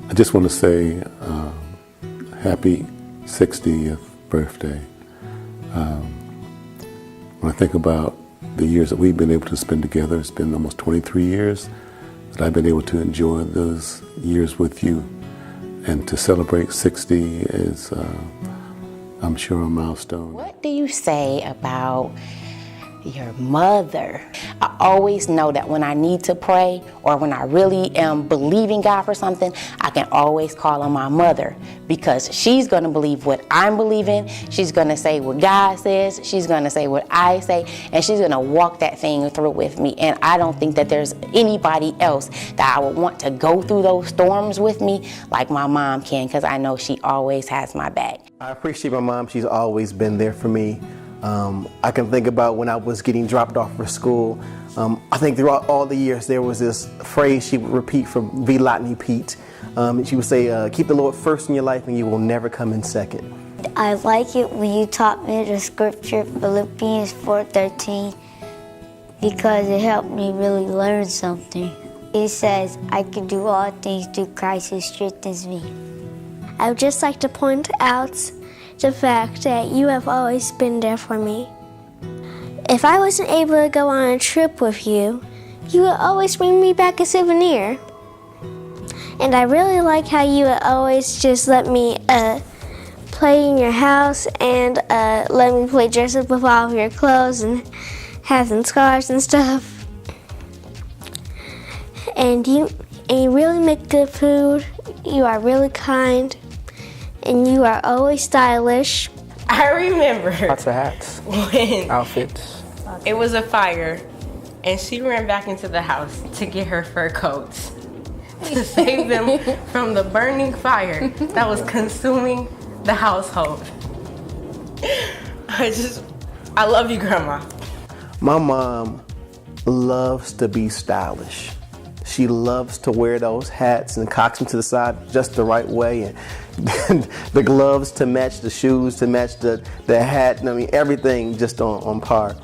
I just want to say happy 60th birthday. When I think about the years that we've been able to spend together, it's been almost 23 years that I've been able to enjoy those years with you. And to celebrate 60 is, I'm sure, a milestone. What do you say about your mother? I always know that when I need to pray or when I really am believing God for something, I can always call on my mother, because she's going to believe what I'm believing. She's going to say what God says. She's going to say what I say, and she's going to walk that thing through with me. And I don't think that there's anybody else that I would want to go through those storms with me like my mom can, because I know she always has my back. I appreciate my mom. She's always been there for me. I can think about when I was getting dropped off for school. I think throughout all the years there was this phrase she would repeat from V. Lotney Pete. She would say, keep the Lord first in your life and you will never come in second. I like it when you taught me the scripture Philippians 4:13, because it helped me really learn something. It says, I can do all things through Christ who strengthens me. I would just like to point out the fact that you have always been there for me. If I wasn't able to go on a trip with you, you would always bring me back a souvenir. And I really like how you would always just let me play in your house and let me play dress up with all of your clothes and have some scarves and stuff. And you really make good food. You are really kind. And you are always stylish. I remember lots of hats, when outfits. It was a fire, and she ran back into the house to get her fur coats to save them from the burning fire that was consuming the household. I love you, Grandma. My mom loves to be stylish. She loves to wear those hats and cocks them to the side just the right way, and the gloves to match the shoes, to match the hat. I mean, everything just on par.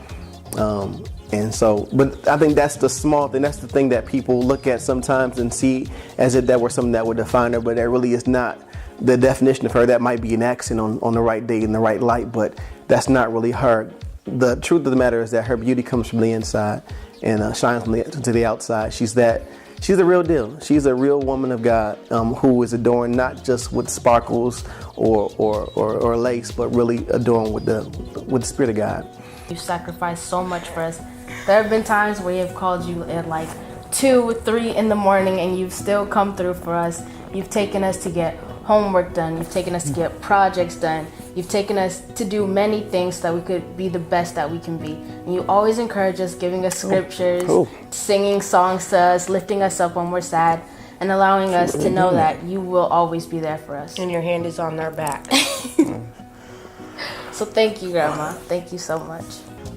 And so, but I think that's the small thing. That's the thing that people look at sometimes and see as if that were something that would define her, but that really is not the definition of her. That might be an accent on the right day in the right light, but that's not really her. The truth of the matter is that her beauty comes from the inside and shines to the outside. She's the real deal. She's a real woman of God who is adorned not just with sparkles or lace, but really adorned with the Spirit of God. You sacrificed so much for us. There have been times where you've called you at like 2, 3 in the morning and you've still come through for us. You've taken us to get homework done. You've taken us to get projects done. You've taken us to do many things so that we could be the best that we can be. And you always encourage us, giving us scriptures, singing songs to us, lifting us up when we're sad, and allowing us to know that you will always be there for us. And your hand is on their back. So thank you, Grandma. Thank you so much.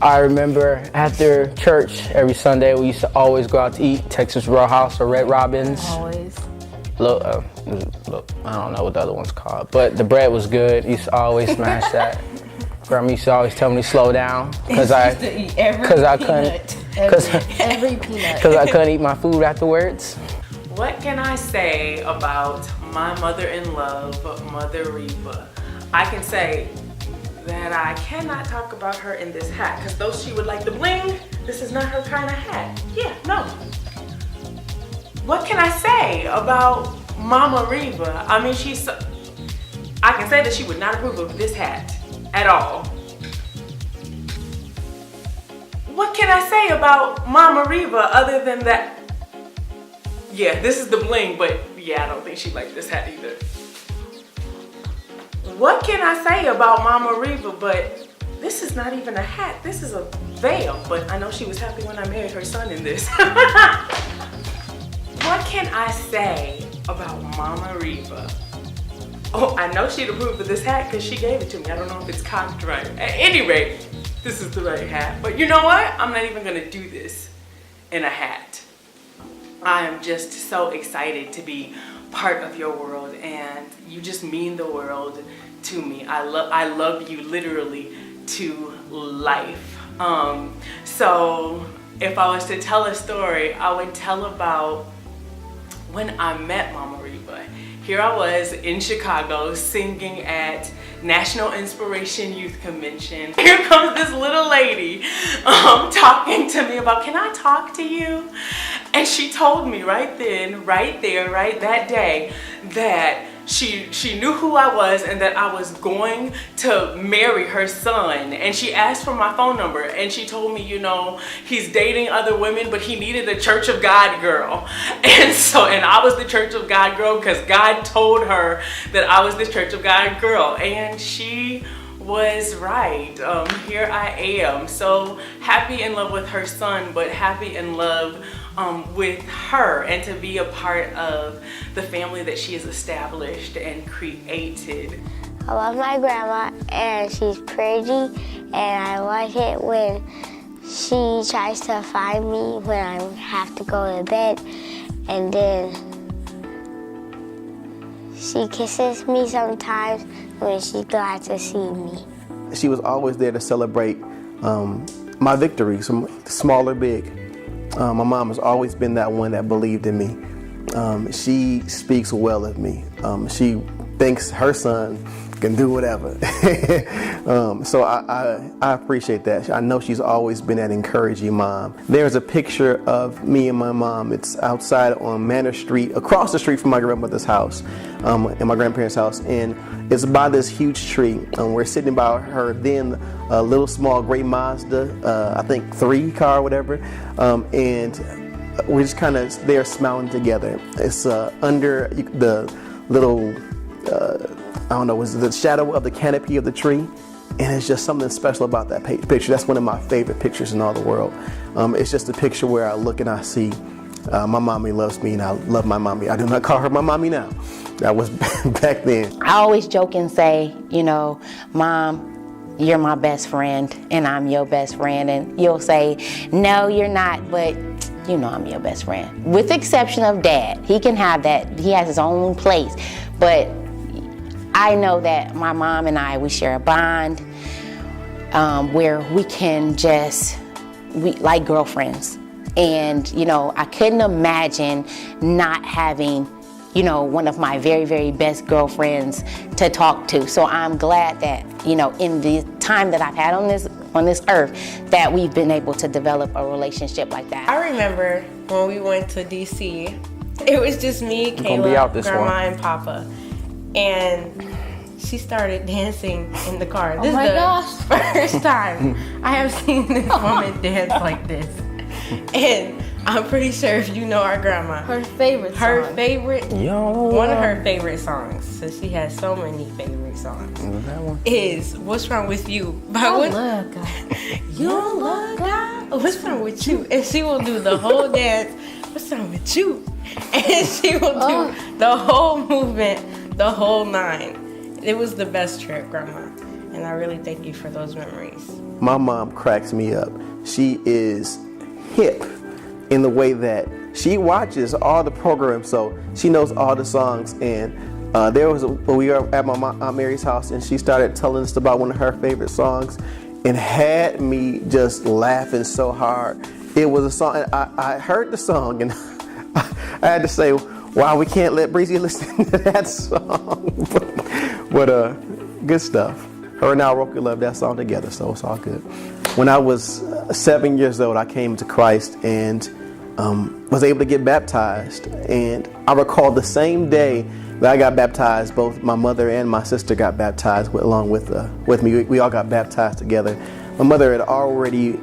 I remember after church every Sunday, we used to always go out to eat Texas Roadhouse or Red Robin's. Always. Look, I don't know what the other one's called, but the bread was good. Used to always smash that. Grandma used to always tell me to slow down because I couldn't eat my food afterwards. What can I say about my mother-in-love, Mother Reeva? I can say that I cannot talk about her in this hat, because though she would like the bling, this is not her kind of hat. Yeah, no. What can I say about Mama Reeva? I mean, I can say that she would not approve of this hat at all. What can I say about Mama Reeva other than that? Yeah, this is the bling, but yeah, I don't think she liked this hat either. What can I say about Mama Reeva, but this is not even a hat, this is a veil, but I know she was happy when I married her son in this. What can I say about Mama Reeva? Oh, I know she'd approve of this hat because she gave it to me. I don't know if it's cocked right. At any rate, this is the right hat. But you know what? I'm not even gonna do this in a hat. I am just so excited to be part of your world, and you just mean the world to me. I love you literally to life. So if I was to tell a story, I would tell about when I met Mama Reeva. here I was in Chicago singing at National Inspiration Youth Convention. Here comes this little lady talking to me about, can I talk to you? And she told me right then, right there, right that day, that she knew who I was and that I was going to marry her son. And she asked for my phone number, and she told me, you know, he's dating other women, but he needed a Church of God girl. And I was the Church of God girl because God told her that I was the Church of God girl. And she was right. Here I am. So happy in love with her son, but happy in love with her, and to be a part of the family that she has established and created. I love my grandma, and she's pretty, and I like it when she tries to find me when I have to go to bed, and then she kisses me sometimes when she's glad to see me. She was always there to celebrate my victories, small or big. My mom has always been that one that believed in me. She speaks well of me. She thinks her son can do whatever. So I appreciate that. I know she's always been that encouraging mom. There's a picture of me and my mom. It's outside on Manor Street, across the street from my grandmother's house, and my grandparents' house. And it's by this huge tree. We're sitting by her then a little small gray Mazda, I think 3 car, whatever. And we're just kind of there smiling together. It's under the little, I don't know, was the shadow of the canopy of the tree. And it's just something special about that picture. That's one of my favorite pictures in all the world. It's just a picture where I look and I see my mommy loves me, and I love my mommy. I do not call her my mommy now. That was back then. I always joke and say, you know, Mom, you're my best friend, and I'm your best friend. And you'll say, no, you're not, but you know I'm your best friend. With the exception of Dad. He can have that. He has his own place. But I know that my mom and I, we share a bond where we can we like girlfriends. And, you know, I couldn't imagine not having, you know, one of my very, very best girlfriends to talk to. So I'm glad that, you know, in the time that I've had on this earth, that we've been able to develop a relationship like that. I remember when we went to DC, it was just me, Kayla, Grandma, and Papa. And she started dancing in the car. This is the first time I have seen this woman dance like this. And I'm pretty sure if you know our grandma, one of her favorite songs, so she has so many favorite songs, is What's Wrong With You? Love God. You don't love God? What's wrong with you? And she will do the whole dance, what's wrong with you? And she will do the whole movement, the whole 9. It was the best trip, Grandma. And I really thank you for those memories. My mom cracks me up. She is hip in the way that she watches all the programs, so she knows all the songs. And we were at my Aunt Mary's house, and she started telling us about one of her favorite songs, and had me just laughing so hard. It was a song, and I heard the song, and I had to say, wow, we can't let Breezy listen to that song. but good stuff. Her and I love that song together, so it's all good. When I was 7 years old, I came to Christ and was able to get baptized. And I recall the same day that I got baptized, both my mother and my sister got baptized along with me. We all got baptized together. My mother had already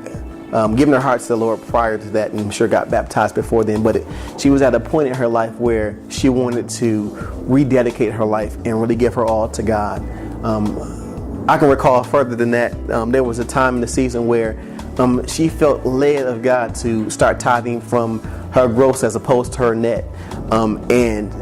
given her heart to the Lord prior to that, and I'm sure got baptized before then. But she was at a point in her life where she wanted to rededicate her life and really give her all to God. I can recall further than that, there was a time in the season where she felt led of God to start tithing from her gross as opposed to her net. And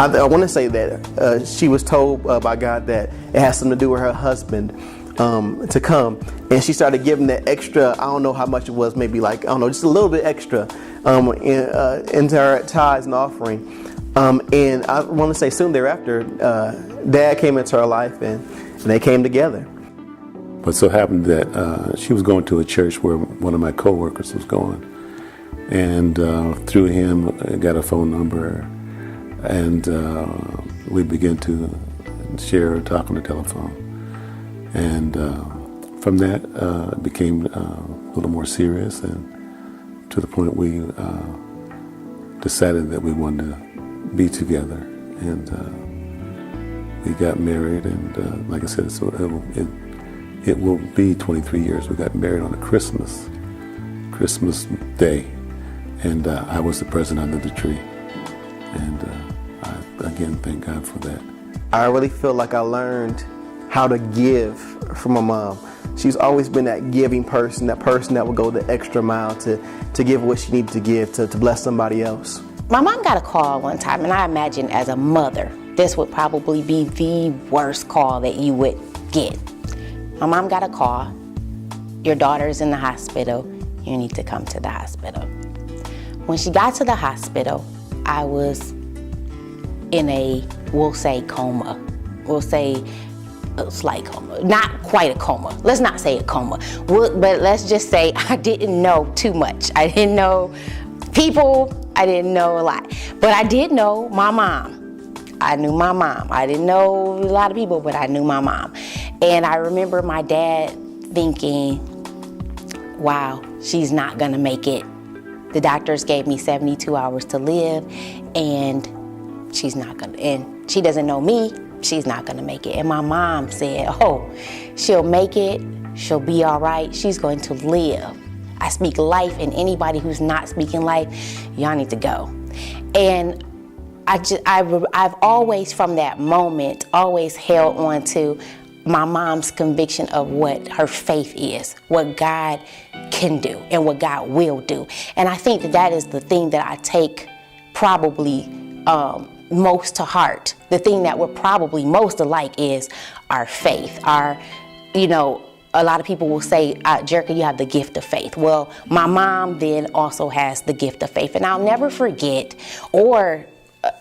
I want to say that she was told by God that it has something to do with her husband to come. And she started giving that extra, I don't know how much it was, maybe like, I don't know, just a little bit extra into her tithes and offering. And I want to say soon thereafter, Dad came into her life and they came together. But so happened that she was going to a church where one of my coworkers was going. And through him, I got a phone number. And we began to share and talk on the telephone. And from that, it became a little more serious, and to the point we decided that we wanted to be together. And we got married, and like I said, so it will be 23 years. We got married on a Christmas Day, and I was the present under the tree. And I, again, thank God for that. I really feel like I learned how to give from my mom. She's always been that giving person, that would go the extra mile to give what she needed to give, to bless somebody else. My mom got a call one time, and I imagine as a mother, this would probably be the worst call that you would get. My mom got a call. Your daughter's in the hospital. You need to come to the hospital. When she got to the hospital, I was in a, we'll say coma. We'll say a slight coma. Not quite a coma. Let's not say a coma. But let's just say I didn't know too much. I didn't know people. I didn't know a lot. But I did know my mom. I knew my mom. I didn't know a lot of people, but I knew my mom. And I remember my dad thinking, wow, she's not gonna make it. The doctors gave me 72 hours to live, and she's not gonna, and she doesn't know me, she's not gonna make it. And my mom said, oh, she'll make it, she'll be all right, she's going to live. I speak life, and anybody who's not speaking life, y'all need to go. And I've always, from that moment, always held on to my mom's conviction of what her faith is, what God can do and what God will do. And I think that is the thing that I take probably most to heart. The thing that we're probably most alike is our faith. A lot of people will say, Jerka, you have the gift of faith. Well, my mom then also has the gift of faith. And I'll never forget or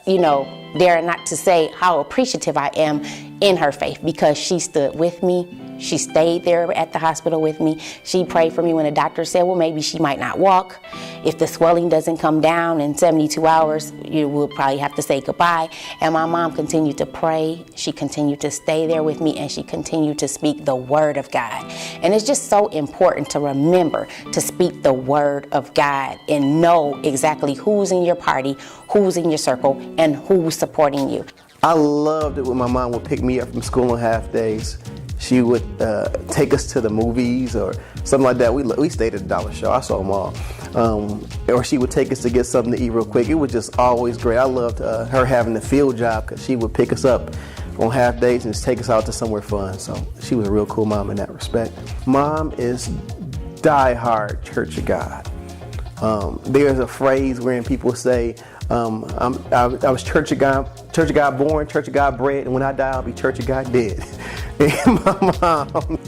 dare not to say how appreciative I am in her faith, because she stood with me. She stayed there at the hospital with me. She prayed for me when the doctor said, well, maybe she might not walk. If the swelling doesn't come down in 72 hours, you will probably have to say goodbye. And my mom continued to pray. She continued to stay there with me, and she continued to speak the word of God. And it's just so important to remember to speak the word of God and know exactly who's in your party, who's in your circle, and who's supporting you. I loved it when my mom would pick me up from school on half days. She would take us to the movies or something like that. We stayed at the Dollar Show. I saw them all. Or she would take us to get something to eat real quick. It was just always great. I loved her having the field job, because she would pick us up on half days and just take us out to somewhere fun. So she was a real cool mom in that respect. Mom is die-hard Church of God. There's a phrase wherein people say, I was Church of God born, Church of God bred, and when I die, I'll be Church of God dead. And my mom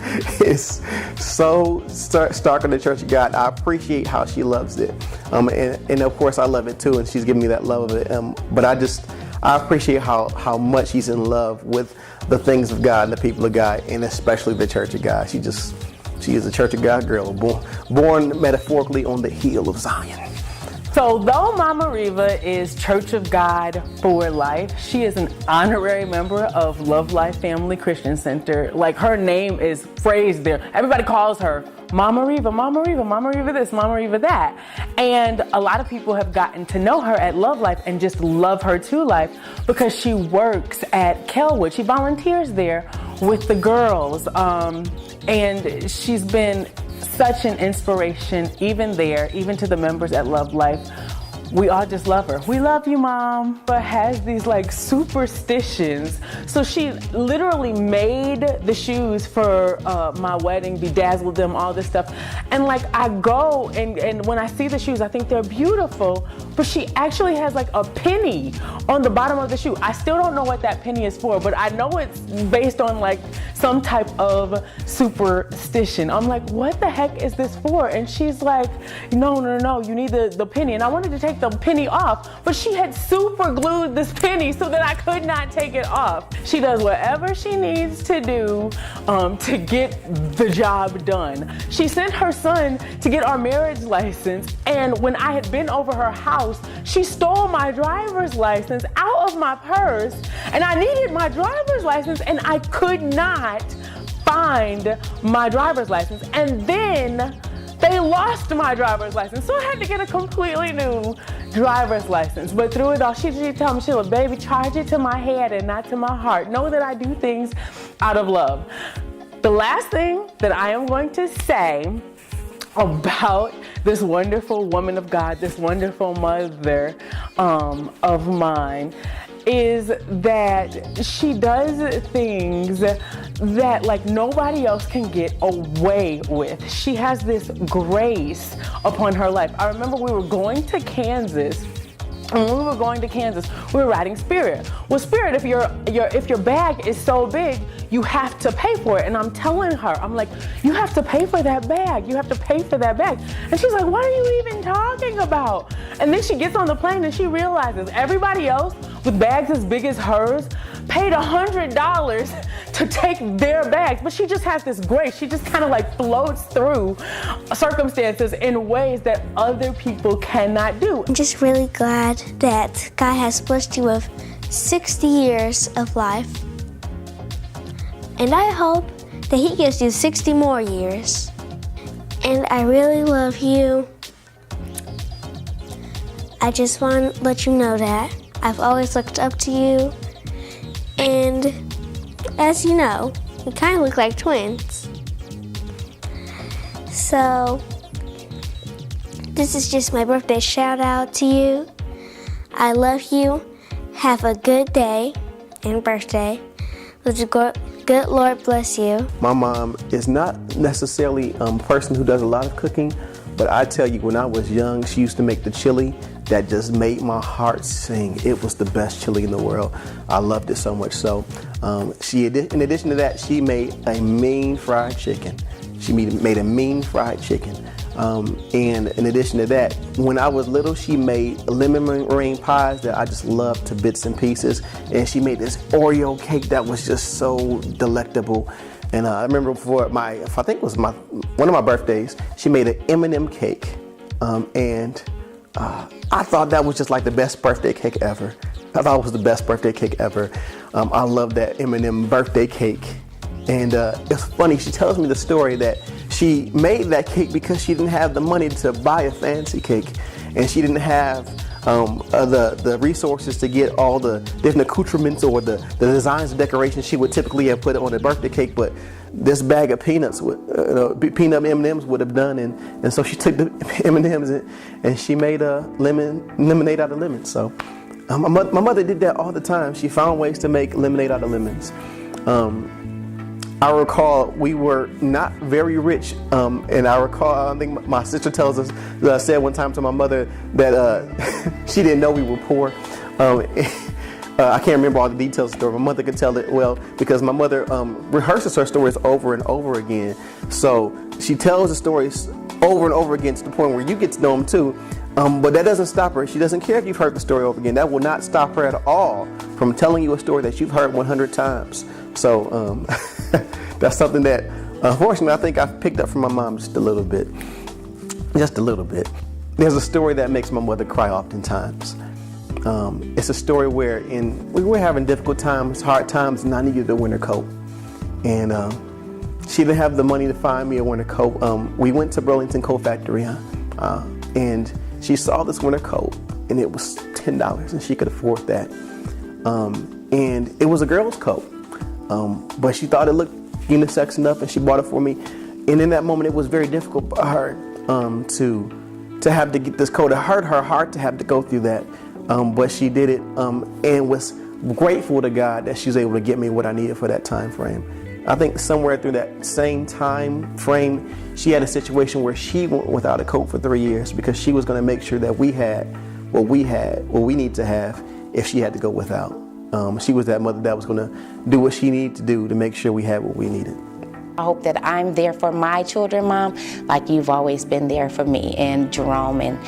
is so stark on the Church of God. I appreciate how she loves it. And of course I love it too, and she's giving me that love of it. But I appreciate how much she's in love with the things of God and the people of God, and especially the Church of God. She is a Church of God girl, born metaphorically on the hill of Zion. So though Mama Reeva is Church of God for life, she is an honorary member of Love Life Family Christian Center. Like, her name is phrased there. Everybody calls her Mama Reeva, Mama Reeva, Mama Reeva this, Mama Reeva that. And a lot of people have gotten to know her at Love Life and just love her to life because she works at Kelwood. She volunteers there with the girls. And she's been such an inspiration, even to the members at Love Life. We all just love her. We love you, Mom, but has these like superstitions. So she literally made the shoes for my wedding, bedazzled them, all this stuff. And like I go and when I see the shoes, I think they're beautiful, but she actually has like a penny on the bottom of the shoe. I still don't know what that penny is for, but I know it's based on like some type of superstition. I'm like, what the heck is this for? And she's like, no, you need the penny. And I wanted to take the penny off, but she had super glued this penny so that I could not take it off. She does whatever she needs to do to get the job done. She sent her son to get our marriage license, and when I had been over her house house, she stole my driver's license out of my purse, and I needed my driver's license, and I could not find my driver's license. And then they lost my driver's license, so I had to get a completely new driver's license. But through it all, she told me, Sheila, baby, charge it to my head and not to my heart. Know that I do things out of love. The last thing that I am going to say about this wonderful woman of God, this wonderful mother of mine, is that she does things that like nobody else can get away with. She has this grace upon her life. I remember we were going to Kansas. And when we were going to Kansas, we were riding Spirit. Well, Spirit, if your bag is so big, you have to pay for it. And I'm telling her, I'm like, you have to pay for that bag. You have to pay for that bag. And she's like, what are you even talking about? And then she gets on the plane and she realizes everybody else with bags as big as hers paid $100 to take their bags. But she just has this grace. She just kind of like floats through circumstances in ways that other people cannot do. I'm just really glad that God has blessed you with 60 years of life. And I hope that He gives you 60 more years. And I really love you. I just want to let you know that I've always looked up to you. And as you know, we kind of look like twins. So this is just my birthday shout out to you. I love you. Have a good day and birthday. Let the good Lord bless you. My mom is not necessarily a person who does a lot of cooking, but I tell you, when I was young, she used to make the chili that just made my heart sing. It was the best chili in the world. I loved it so much so. In addition to that, she made a mean fried chicken. She made a mean fried chicken. And in addition to that, when I was little, she made lemon meringue pies that I just loved to bits and pieces. And she made this Oreo cake that was just so delectable. And I remember for I think it was one of my birthdays, she made an M&M cake. I thought that was just like the best birthday cake ever. I thought it was the best birthday cake ever. I love that M&M birthday cake. And it's funny, she tells me the story that she made that cake because she didn't have the money to buy a fancy cake. And she didn't have the resources to get all the different accoutrements or the designs and decorations she would typically have put on a birthday cake. But this bag of peanuts, peanut M&Ms would have done. And so she took the M&Ms and she made a lemonade out of lemons. So my mother did that all the time. She found ways to make lemonade out of lemons. I recall we were not very rich, and I think my sister tells us, said one time to my mother that she didn't know we were poor. I can't remember all the details of the story. My mother could tell it well because my mother rehearses her stories over and over again. So she tells the stories over and over again to the point where you get to know them too. But that doesn't stop her. She doesn't care if you've heard the story over again. That will not stop her at all from telling you a story that you've heard 100 times. So that's something that, unfortunately, I think I've picked up from my mom just a little bit. Just a little bit. There's a story that makes my mother cry oftentimes. It's a story where we were having difficult times, hard times, and I needed a winter coat. And she didn't have the money to find me a winter coat. We went to Burlington Coat Factory, and she saw this winter coat, and it was $10, and she could afford that. And it was a girl's coat, but she thought it looked unisex enough, and she bought it for me. And in that moment, it was very difficult for her to have to get this coat. It hurt her heart to have to go through that, but she did it, and was grateful to God that she was able to get me what I needed for that time frame. I think somewhere through that same time frame, she had a situation where she went without a coat for 3 years because she was going to make sure that we had what we need to have if she had to go without. She was that mother that was going to do what she needed to do to make sure we had what we needed. I hope that I'm there for my children, Mom, like you've always been there for me, and Jerome and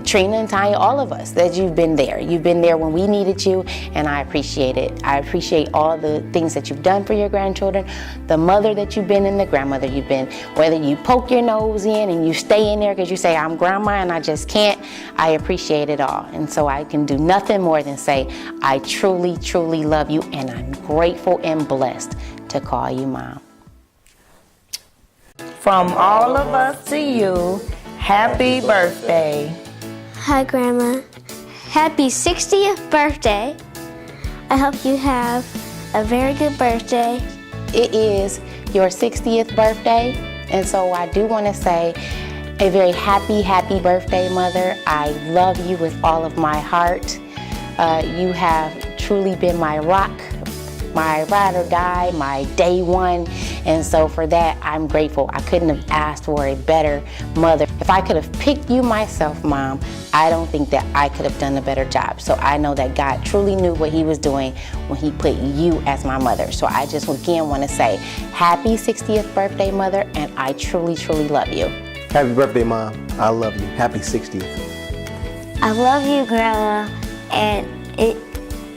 Trina and Tanya, all of us, that you've been there. You've been there when we needed you, and I appreciate it. I appreciate all the things that you've done for your grandchildren, the mother that you've been and the grandmother you've been. Whether you poke your nose in and you stay in there because you say, I'm grandma and I just can't, I appreciate it all. And so I can do nothing more than say, I truly, truly love you, and I'm grateful and blessed to call you Mom. From all of us to you, happy birthday. Hi, Grandma. Happy 60th birthday. I hope you have a very good birthday. It is your 60th birthday, and so I do want to say a very happy, happy birthday, Mother. I love you with all of my heart. You have truly been my rock, my ride or die, my day one, and so for that, I'm grateful. I couldn't have asked for a better mother. If I could have picked you myself, Mom, I don't think that I could have done a better job. So I know that God truly knew what he was doing when he put you as my mother. So I just again want to say, happy 60th birthday, Mother, and I truly, truly love you. Happy birthday, Mom. I love you. Happy 60th. I love you, Grandma, and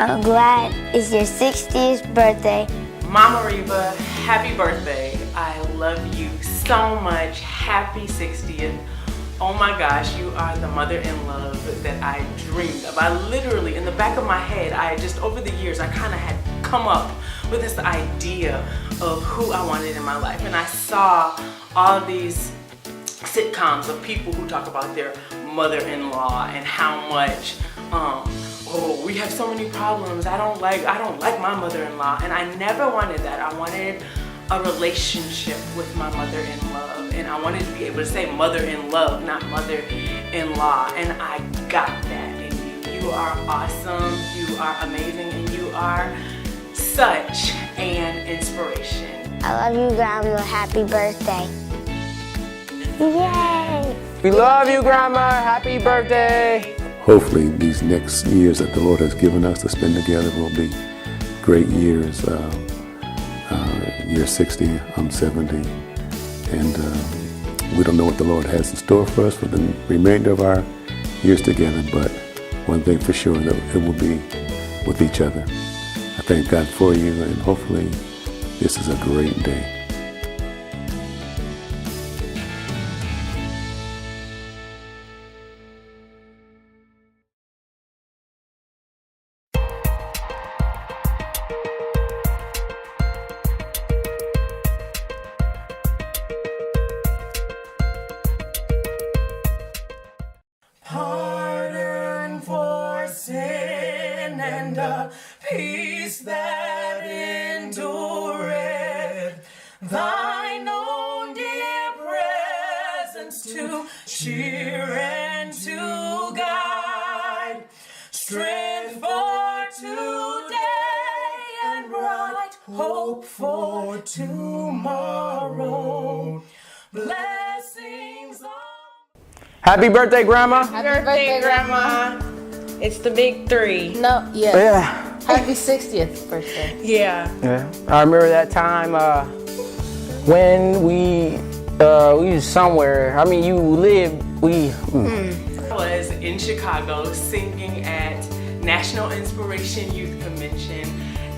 I'm glad it's your 60th birthday. Mama Reeva, happy birthday. I love you so much. Happy 60th. Oh my gosh, you are the mother-in-love that I dreamed of. I literally, in the back of my head, over the years, I kind of had come up with this idea of who I wanted in my life. And I saw all these sitcoms of people who talk about their mother-in-law and how much, oh, we have so many problems. I don't like my mother-in-law, and I never wanted that. I wanted a relationship with my mother-in-law, and I wanted to be able to say mother-in-love, not mother-in-law, and I got that in you. You are awesome, you are amazing, and you are such an inspiration. I love you, Grandma. Happy birthday. Yay! We love you, Grandma. Happy birthday. Hopefully these next years that the Lord has given us to spend together will be great years. You're 60, I'm 70, and we don't know what the Lord has in store for us for the remainder of our years together, but one thing for sure, that it will be with each other. I thank God for you, and hopefully this is a great day. Pardon for sin and a peace that endureth, thine own dear presence to cheer and to guide, strength for today and bright hope for tomorrow, blessings on. Happy birthday, Grandma. Happy birthday, Grandma. It's the big three. No, yes. Yeah. Happy 60th birthday. Yeah. Yeah. I remember that time when we was somewhere. I mean, you lived. I was in Chicago singing at National Inspiration Youth Convention,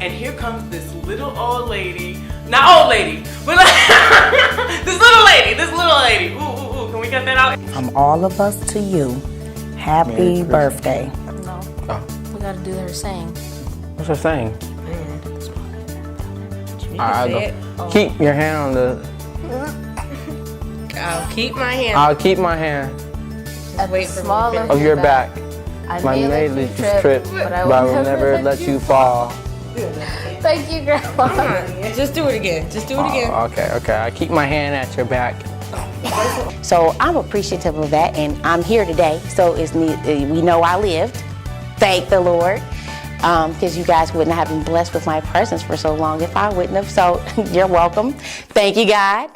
and here comes this little old lady, not old lady, but this little lady. Ooh, can we get that out? From all of us to you, happy birthday. No. Oh. We gotta do her saying. What's her saying? Keep your hand on the. I'll keep my hand. I'll keep my hand At the small of your back. I My may may let you trip, but I will never let you fall. Thank you, Grandma. Just do it again. Just do it again. Okay. I keep my hand at your back. So I'm appreciative of that, and I'm here today, so we know I lived. Thank the Lord, because you guys wouldn't have been blessed with my presence for so long if I wouldn't have, so you're welcome. Thank you, God.